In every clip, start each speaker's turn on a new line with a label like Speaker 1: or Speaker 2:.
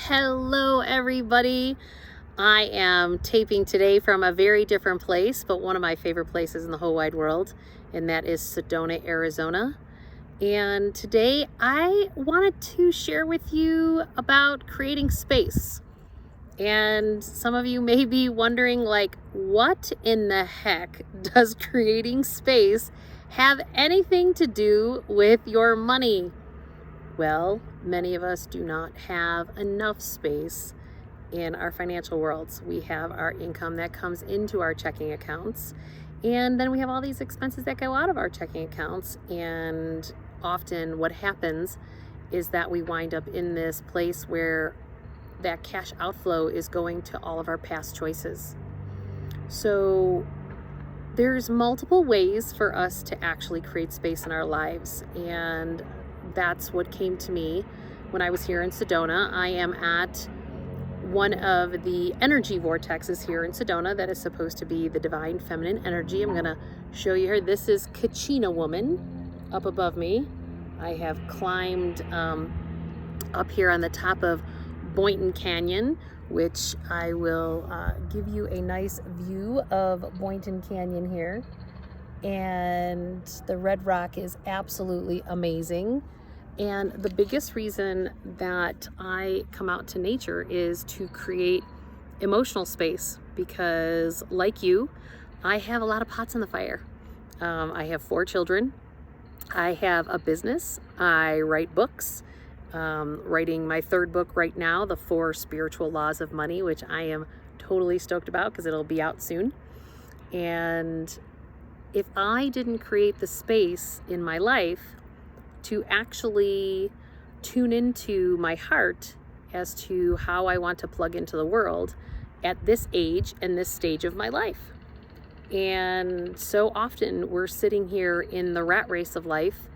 Speaker 1: Hello, everybody. I am taping today from a very different place, but one of my favorite places in the whole wide world, and that is Sedona, Arizona. And today I wanted to share with you about creating space. And some of you may be wondering, what in the heck does creating space have anything to do with your money? Well, many of us do not have enough space in our financial worlds. We have our income that comes into our checking accounts, and then we have all these expenses that go out of our checking accounts. And often what happens is that we wind up in this place where that cash outflow is going to all of our past choices. So there's multiple ways for us to actually create space in our lives, and that's what came to me when I was here in Sedona. I am at one of the energy vortexes here in Sedona that is supposed to be the divine feminine energy. I'm gonna show you here. This is Kachina Woman up above me. I have climbed up here on the top of Boynton Canyon, which I will give you a nice view of Boynton Canyon here. And the red rock is absolutely amazing. And the biggest reason that I come out to nature is to create emotional space, because like you, I have a lot of pots in the fire. I have 4 children. I have a business. I write books. Writing my 3rd book right now, The 4 Spiritual Laws of Money, which I am totally stoked about because it'll be out soon. And if I didn't create the space in my life to actually tune into my heart as to how I want to plug into the world at this age and this stage of my life. And so often we're sitting here in the rat race of life,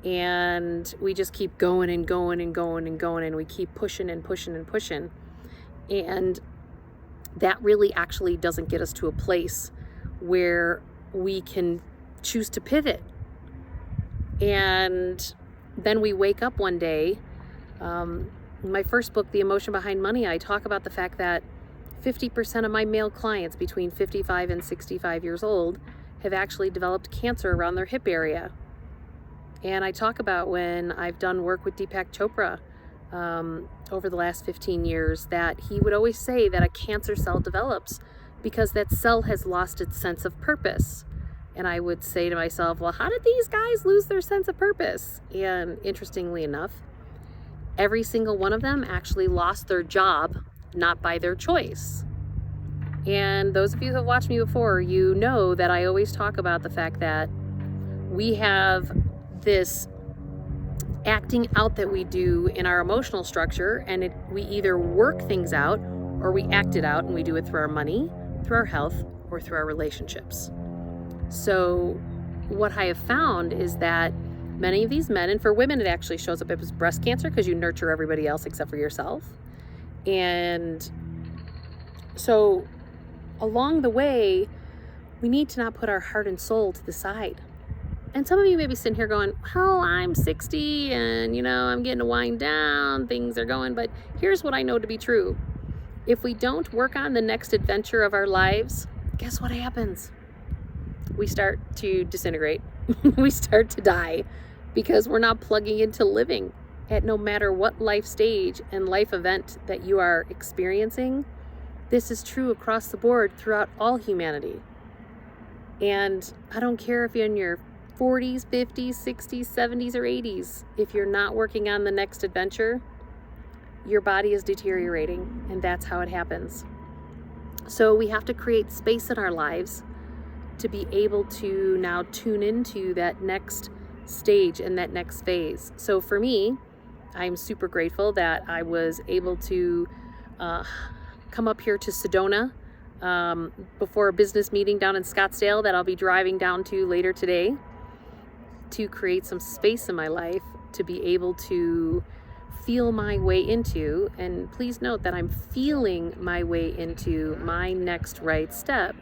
Speaker 1: and we just keep going and going and going and going, and we keep pushing and pushing and pushing. And that really actually doesn't get us to a place where we can choose to pivot. And then we wake up one day. In my first book, The Emotion Behind Money, I talk about the fact that 50% of my male clients between 55 and 65 years old have actually developed cancer around their hip area. And I talk about when I've done work with Deepak Chopra over the last 15 years, that he would always say that a cancer cell develops because that cell has lost its sense of purpose. And I would say to myself, well, how did these guys lose their sense of purpose? And interestingly enough, every single one of them actually lost their job, not by their choice. And those of you who have watched me before, you know that I always talk about the fact that we have this acting out that we do in our emotional structure, and we either work things out or we act it out, and we do it through our money, through our health, or through our relationships. So what I have found is that many of these men, and for women it actually shows up as breast cancer because you nurture everybody else except for yourself. And so along the way, we need to not put our heart and soul to the side. And some of you may be sitting here going, well, I'm 60 and, I'm getting to wind down, things are going. But here's what I know to be true. If we don't work on the next adventure of our lives, guess what happens? We start to disintegrate. We start to die because we're not plugging into living at no matter what life stage and life event that you are experiencing. This is true across the board throughout all humanity. And I don't care if you're in your 40s, 50s, 60s, 70s, or 80s. If you're not working on the next adventure, your body is deteriorating, and that's how it happens. So we have to create space in our lives to be able to now tune into that next stage and that next phase. So for me, I'm super grateful that I was able to come up here to Sedona before a business meeting down in Scottsdale that I'll be driving down to later today, to create some space in my life to be able to feel my way into, and please note that I'm feeling my way into my next right step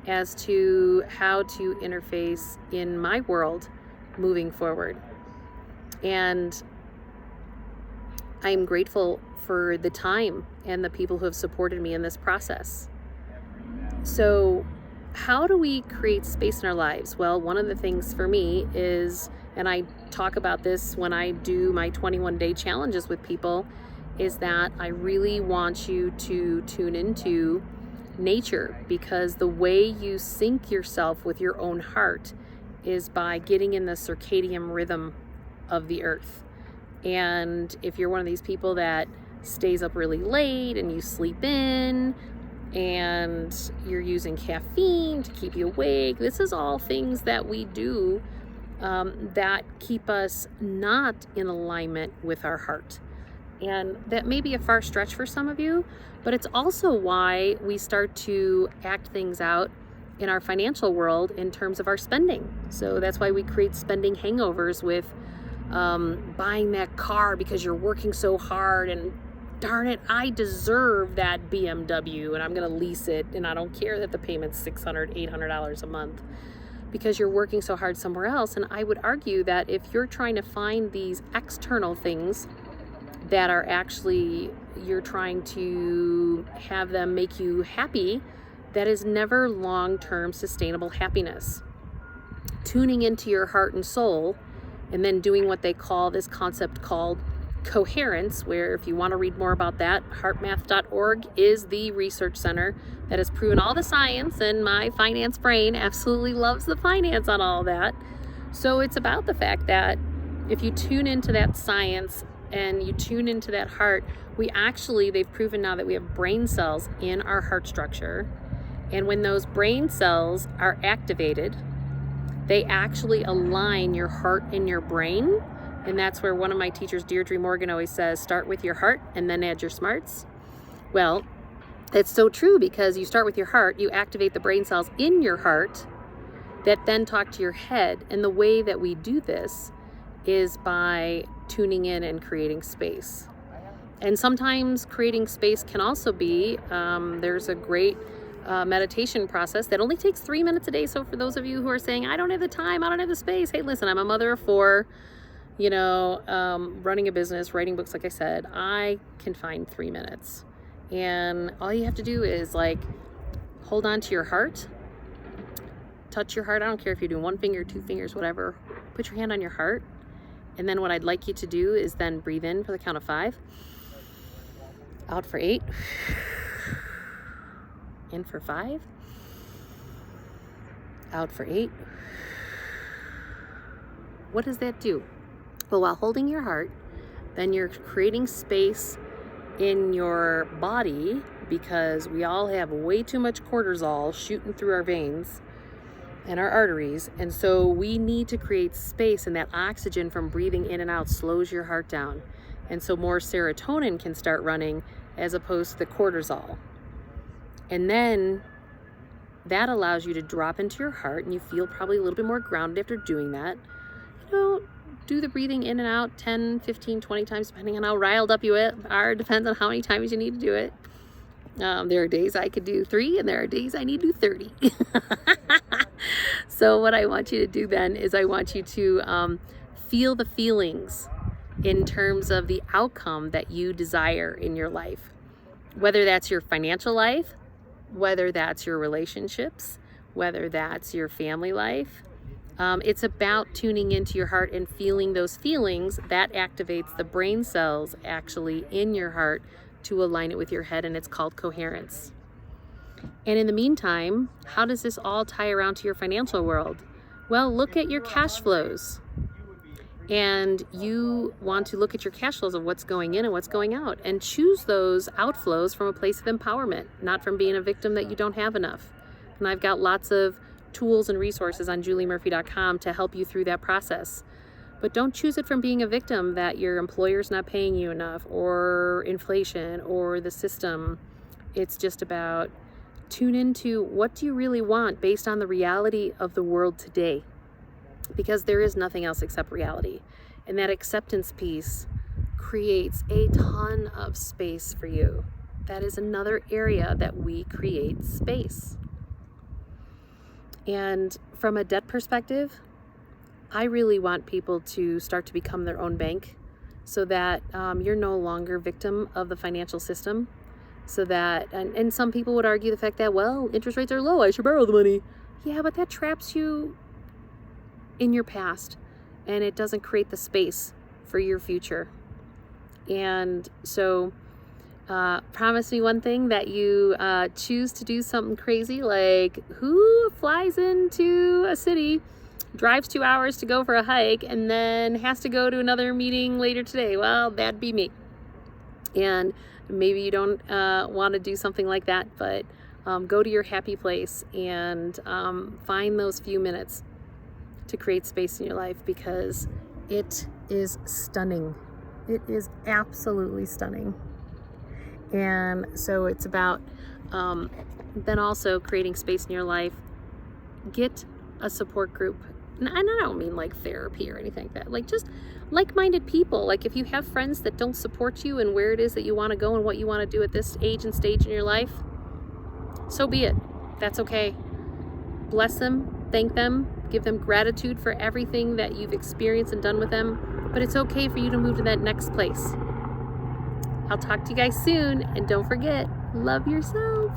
Speaker 1: as to how to interface in my world moving forward. And I'm grateful for the time and the people who have supported me in this process. So how do we create space in our lives? Well, one of the things for me is, and I talk about this when I do my 21-day challenges with people, is that I really want you to tune into nature, because the way you sync yourself with your own heart is by getting in the circadian rhythm of the earth. And if you're one of these people that stays up really late and you sleep in and you're using caffeine to keep you awake, this is all things that we do that keep us not in alignment with our heart. And that may be a far stretch for some of you, but it's also why we start to act things out in our financial world in terms of our spending. So that's why we create spending hangovers with buying that car because you're working so hard and darn it, I deserve that BMW and I'm going to lease it, and I don't care that the payment's $600, $800 a month because you're working so hard somewhere else. And I would argue that if you're trying to find these external things that are actually, you're trying to have them make you happy, that is never long-term sustainable happiness. Tuning into your heart and soul and then doing what they call this concept called coherence, where if you want to read more about that, heartmath.org is the research center that has proven all the science, and my finance brain absolutely loves the finance on all that. So it's about the fact that if you tune into that science and you tune into that heart, they've proven now that we have brain cells in our heart structure. And when those brain cells are activated, they actually align your heart and your brain. And that's where one of my teachers, Deirdre Morgan, always says, start with your heart and then add your smarts. Well, it's so true, because you start with your heart, you activate the brain cells in your heart that then talk to your head. And the way that we do this is by tuning in and creating space. And sometimes creating space can also be, there's a great meditation process that only takes 3 minutes a day. So for those of you who are saying, I don't have the time, I don't have the space, hey, listen, I'm a mother of 4, running a business, writing books, like I said, I can find 3 minutes. And all you have to do is hold on to your heart, touch your heart. I don't care if you're doing 1 finger, 2 fingers, whatever, put your hand on your heart. And then what I'd like you to do is then breathe in for the count of 5, out for 8, in for 5, out for 8. What does that do? Well, while holding your heart, then you're creating space in your body, because we all have way too much cortisol shooting through our veins and our arteries. And so we need to create space, and that oxygen from breathing in and out slows your heart down. And so more serotonin can start running as opposed to the cortisol. And then that allows you to drop into your heart, and you feel probably a little bit more grounded after doing that. Do the breathing in and out 10, 15, 20 times, depending on how riled up you are. Depends on how many times you need to do it. There are days I could do 3, and there are days I need to do 30. So what I want you to do then is I want you to feel the feelings in terms of the outcome that you desire in your life. Whether that's your financial life, whether that's your relationships, whether that's your family life. It's about tuning into your heart and feeling those feelings. That activates the brain cells actually in your heart to align it with your head, and it's called coherence. And in the meantime, how does this all tie around to your financial world? Well, look at your cash flows. And you want to look at your cash flows of what's going in and what's going out, and choose those outflows from a place of empowerment, not from being a victim that you don't have enough. And I've got lots of tools and resources on juliemurphy.com to help you through that process. But don't choose it from being a victim that your employer's not paying you enough, or inflation, or the system. It's just about tune into what do you really want based on the reality of the world today. Because there is nothing else except reality. And that acceptance piece creates a ton of space for you. That is another area that we create space. And from a debt perspective, I really want people to start to become their own bank. so that you're no longer victim of the financial system. So that, and some people would argue the fact that, well, interest rates are low, I should borrow the money. Yeah, but that traps you in your past, and it doesn't create the space for your future. And so promise me one thing, that you choose to do something crazy. Like, who flies into a city, drives 2 hours to go for a hike, and then has to go to another meeting later today? Well, that'd be me. And maybe you don't want to do something like that, but go to your happy place and find those few minutes to create space in your life, because it is stunning. It is absolutely stunning. And so it's about then also creating space in your life. Get a support group. And I don't mean like therapy or anything like that. Like, just like-minded people. Like, if you have friends that don't support you and where it is that you want to go and what you want to do at this age and stage in your life, so be it. That's okay. Bless them, thank them, give them gratitude for everything that you've experienced and done with them. But it's okay for you to move to that next place. I'll talk to you guys soon, and don't forget, love yourself.